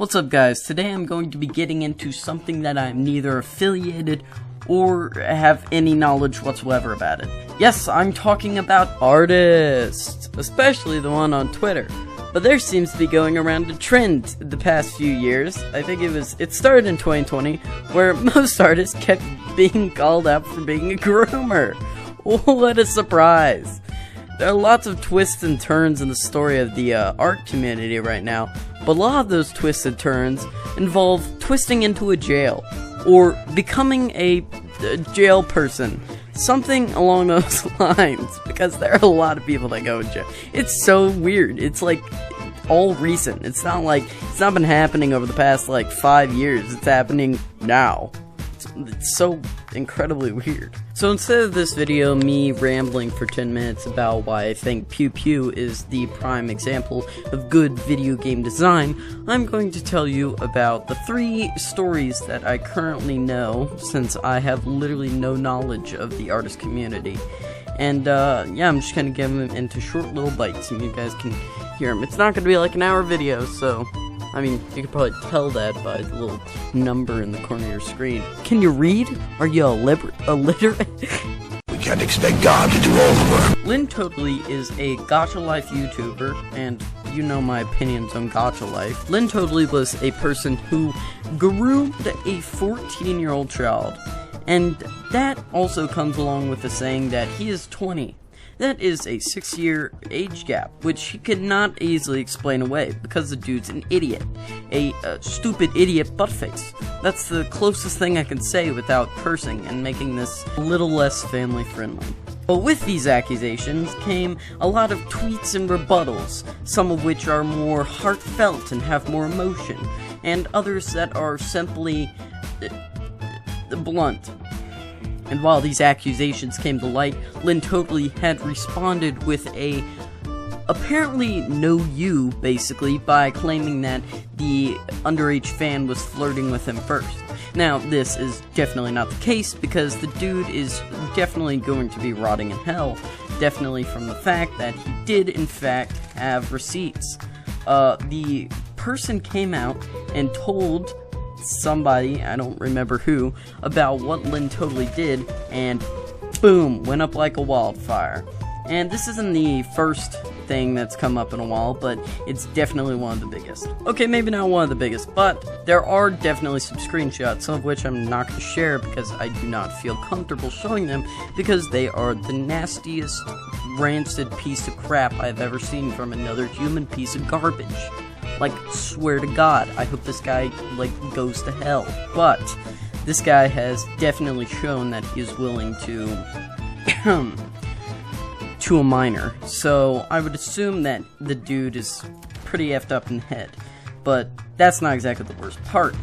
What's up guys, today I'm going to be getting into something that I'm neither affiliated or have any knowledge whatsoever about it. Yes, I'm talking about artists, especially the one on Twitter. But there seems to be going around a trend the past few years. I think it started in 2020, where most artists kept being called out for being a groomer. What a surprise. There are lots of twists and turns in the story of the art community right now, but a lot of those twists and turns involve twisting into a jail, or becoming a jail person. Something along those lines, because there are a lot of people that go in jail. It's so weird. It's like all recent. It's not been happening over the past like 5 years. It's happening now. It's so incredibly weird. So instead of this video me rambling for 10 minutes about why I think Pew Pew is the prime example of good video game design, I'm going to tell you about the 3 stories that I currently know, since I have literally no knowledge of the artist community. And yeah, I'm just gonna give them into short little bites and you guys can hear them. It's not gonna be like an hour video, so I mean, you can probably tell that by the little number in the corner of your screen. Can you read? Are you illiterate? We can't expect God to do all the work. Lynn Totally is a Gacha Life YouTuber, and you know my opinions on Gacha Life. Lynn Totally was a person who groomed a 14-year-old child, and that also comes along with the saying that he is 20. That is a 6-year age gap, which he could not easily explain away, because the dude's an idiot. A stupid idiot buttface. That's the closest thing I can say without cursing and making this a little less family friendly. But with these accusations came a lot of tweets and rebuttals, some of which are more heartfelt and have more emotion, and others that are simply blunt. And while these accusations came to light, Lynn Totally had responded with a apparently no you, basically, by claiming that the underage fan was flirting with him first. Now, this is definitely not the case, because the dude is definitely going to be rotting in hell, definitely from the fact that he did, in fact, have receipts. The person came out and told somebody, I don't remember who, about what Lynn Totally did, and boom, went up like a wildfire. And this isn't the first thing that's come up in a while, but it's definitely one of the biggest. Okay, maybe not one of the biggest, but there are definitely some screenshots, some of which I'm not going to share because I do not feel comfortable showing them, because they are the nastiest, rancid piece of crap I've ever seen from another human piece of garbage. Like, swear to God, I hope this guy, like, goes to hell. But this guy has definitely shown that he is willing to a minor. So I would assume that the dude is pretty effed up in the head. But that's not exactly the worst part.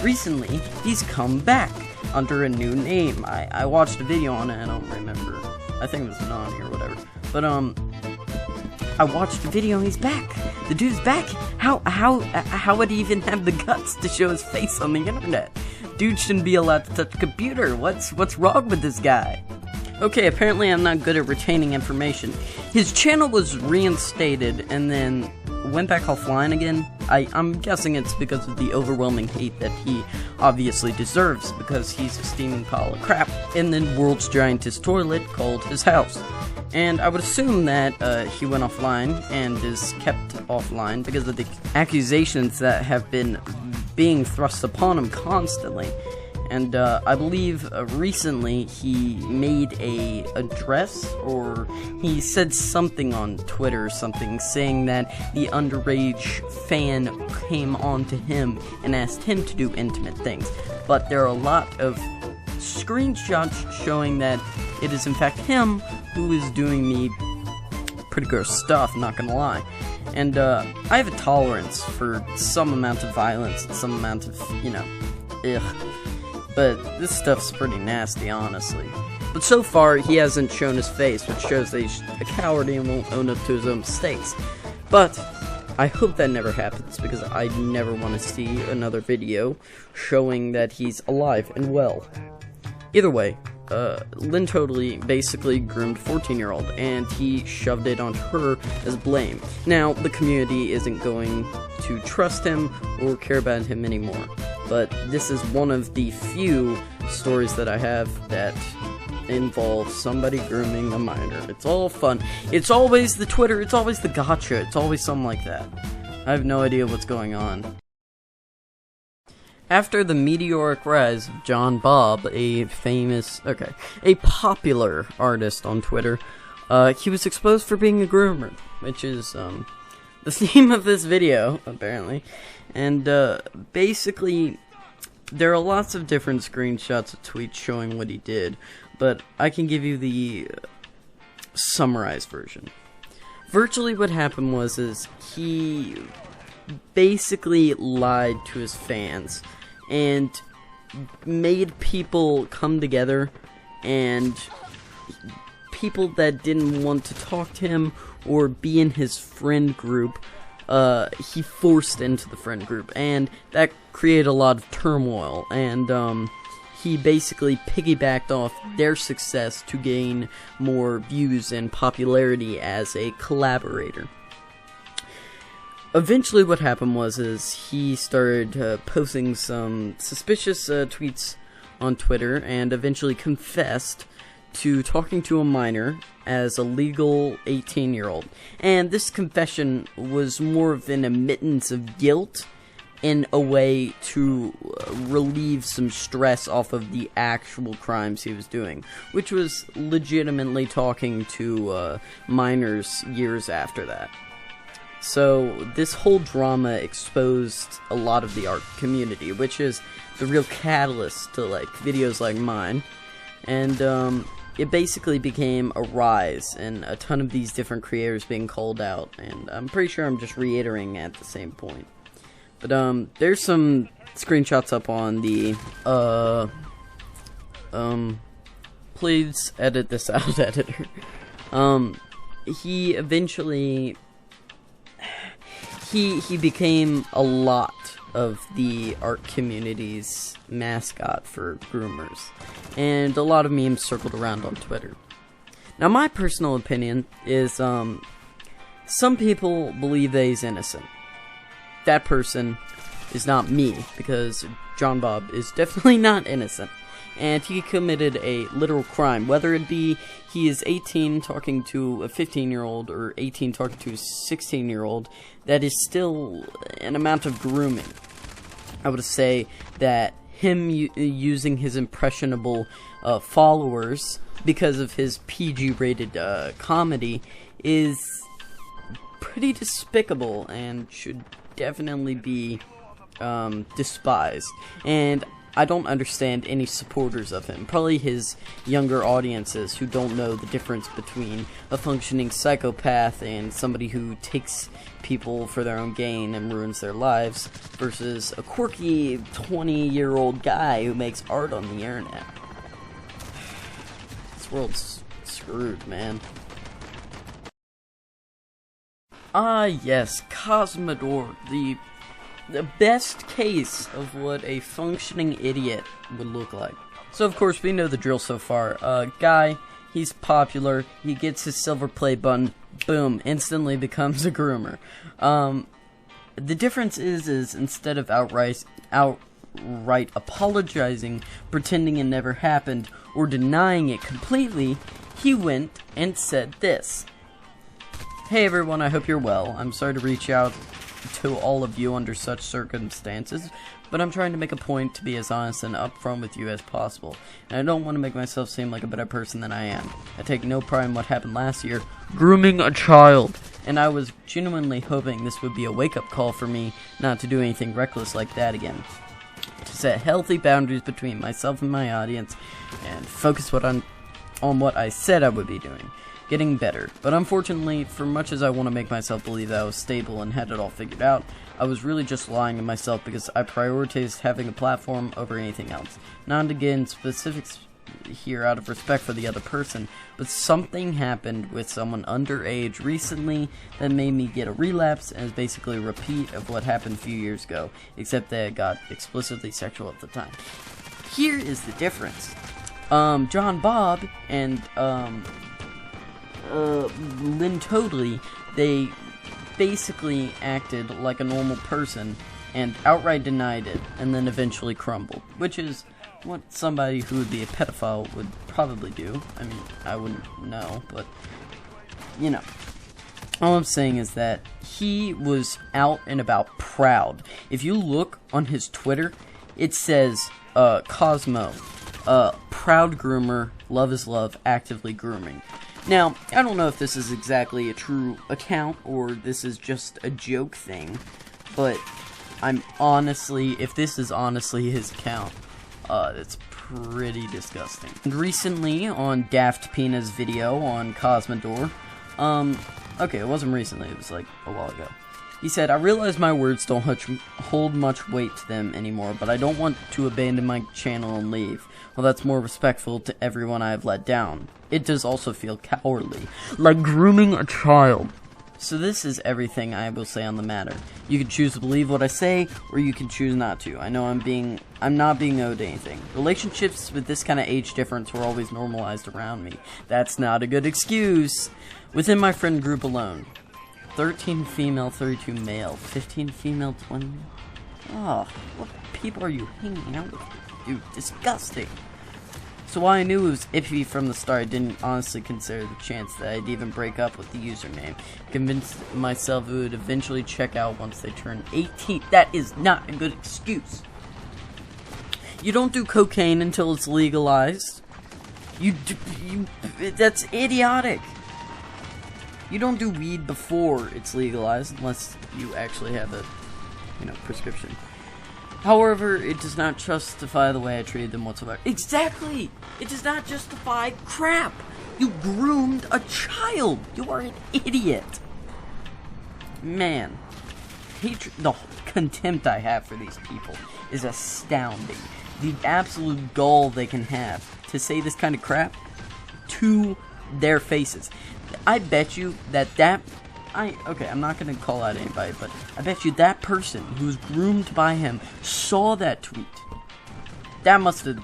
Recently, he's come back under a new name. I watched a video on it, I don't remember. I think it was Nani or whatever. But, I watched the video and he's back. The dude's back. How would he even have the guts to show his face on the internet? Dude shouldn't be allowed to touch a computer. What's wrong with this guy? Okay, apparently I'm not good at retaining information. His channel was reinstated and then went back offline again. I'm guessing it's because of the overwhelming hate that he obviously deserves, because he's a steaming pile of crap in the world's giantest toilet called his house. And I would assume that he went offline and is kept offline because of the accusations that have been being thrust upon him constantly. And I believe recently he made a address, or he said something on Twitter or something, saying that the underage fan came on to him and asked him to do intimate things. But there are a lot of screenshots showing that it is in fact him who is doing the pretty gross stuff, not gonna lie. And I have a tolerance for some amount of violence and some amount of, you know, ugh. But this stuff's pretty nasty, honestly. But so far, he hasn't shown his face, which shows that he's a coward and won't own up to his own mistakes. But I hope that never happens, because I never want to see another video showing that he's alive and well. Either way, Lynn Totally basically groomed 14-year-old, and he shoved it onto her as blame. Now, the community isn't going to trust him or care about him anymore, but this is one of the few stories that I have that involve somebody grooming a minor. It's all fun. It's always the Twitter, it's always the gotcha, it's always something like that. I have no idea what's going on. After the meteoric rise of John Bob, a popular artist on Twitter, he was exposed for being a groomer, which is, the theme of this video, apparently. And, basically, there are lots of different screenshots of tweets showing what he did, but I can give you the summarized version. Virtually what happened was he basically lied to his fans and made people come together, and people that didn't want to talk to him or be in his friend group, he forced into the friend group, and that created a lot of turmoil, and he basically piggybacked off their success to gain more views and popularity as a collaborator. Eventually what happened was he started posting some suspicious tweets on Twitter, and eventually confessed to talking to a minor as a legal 18-year-old. And this confession was more of an admittance of guilt in a way to relieve some stress off of the actual crimes he was doing, which was legitimately talking to minors years after that. So this whole drama exposed a lot of the art community, which is the real catalyst to like videos like mine, and it basically became a rise and a ton of these different creators being called out, and I'm pretty sure I'm just reiterating at the same point. But there's some screenshots up on the please edit this out, editor. He eventually he became a lot of the art community's mascot for groomers, and a lot of memes circled around on Twitter. Now, my personal opinion is, some people believe that he's innocent. That person is not me, because John Bob is definitely not innocent, and he committed a literal crime, whether it be he is 18 talking to a 15-year-old or 18 talking to a 16-year-old. That is still an amount of grooming. I would say that him using his impressionable followers because of his PG-rated comedy is pretty despicable and should definitely be despised. And I don't understand any supporters of him. Probably his younger audiences who don't know the difference between a functioning psychopath and somebody who takes people for their own gain and ruins their lives, versus a quirky 20-year-old guy who makes art on the internet. This world's screwed, man. Ah, yes, Cosmodor, the best case of what a functioning idiot would look like. So, of course, we know the drill so far. Guy, he's popular, he gets his silver play button, boom, instantly becomes a groomer. The difference is instead of outright apologizing, pretending it never happened, or denying it completely, he went and said this. Hey everyone, I hope you're well. I'm sorry to reach out to all of you under such circumstances, but I'm trying to make a point to be as honest and upfront with you as possible, and I don't want to make myself seem like a better person than I am. I take no pride in what happened last year, grooming a child, and I was genuinely hoping this would be a wake-up call for me not to do anything reckless like that again. To set healthy boundaries between myself and my audience, and focus on what I said I would be doing. Getting better. But unfortunately, for much as I want to make myself believe that I was stable and had it all figured out, I was really just lying to myself because I prioritized having a platform over anything else. Not to get in specifics here out of respect for the other person, but something happened with someone underage recently that made me get a relapse, and is basically a repeat of what happened a few years ago, except that it got explicitly sexual at the time. Here is the difference. John Bob and, Lynn Totally, they basically acted like a normal person and outright denied it, and then eventually crumbled, which is what somebody who would be a pedophile would probably do. I mean, I wouldn't know, but, you know. All I'm saying is that he was out and about proud. If you look on his Twitter, it says, Cosmo, proud groomer, love is love, actively grooming. Now, I don't know if this is exactly a true account, or this is just a joke thing, but I'm honestly, if this is honestly his account, it's pretty disgusting. And recently, on Daft Pina's video on Cosmodor, okay, it wasn't recently, it was like a while ago. He said, I realize my words don't hold much weight to them anymore, but I don't want to abandon my channel and leave. Well, that's more respectful to everyone I have let down. It does also feel cowardly, like grooming a child. So this is everything I will say on the matter. You can choose to believe what I say, or you can choose not to. I know I'm not being owed anything. Relationships with this kind of age difference were always normalized around me. That's not a good excuse. Within my friend group alone, 13 female, 32 male, 15 female, 20... Oh, what people are you hanging out with? Dude, disgusting. So while I knew it was iffy from the start, I didn't honestly consider the chance that I'd even break up with the username. Convinced myself it would eventually check out once they turned 18. That is not a good excuse. You don't do cocaine until it's legalized. That's idiotic. You don't do weed before it's legalized, unless you actually have a, prescription. However, it does not justify the way I treated them whatsoever. Exactly! It does not justify crap! You groomed a child! You are an idiot! Man. The contempt I have for these people is astounding. The absolute gall they can have to say this kind of crap to their faces. I bet you okay, I'm not going to call out anybody, but I bet you that person who was groomed by him saw that tweet. That must have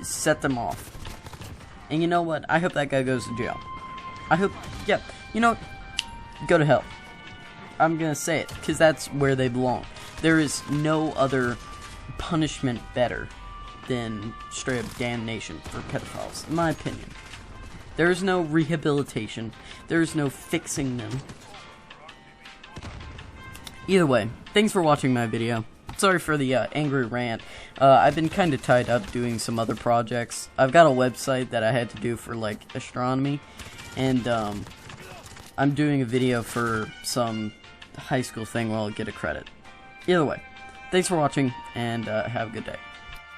set them off. And you know what? I hope that guy goes to jail. I hope, yeah, go to hell. I'm going to say it, because that's where they belong. There is no other punishment better than straight up damnation for pedophiles, in my opinion. There is no rehabilitation. There is no fixing them. Either way, thanks for watching my video. Sorry for the angry rant. I've been kind of tied up doing some other projects. I've got a website that I had to do for, astronomy. And, I'm doing a video for some high school thing where I'll get a credit. Either way, thanks for watching, and have a good day.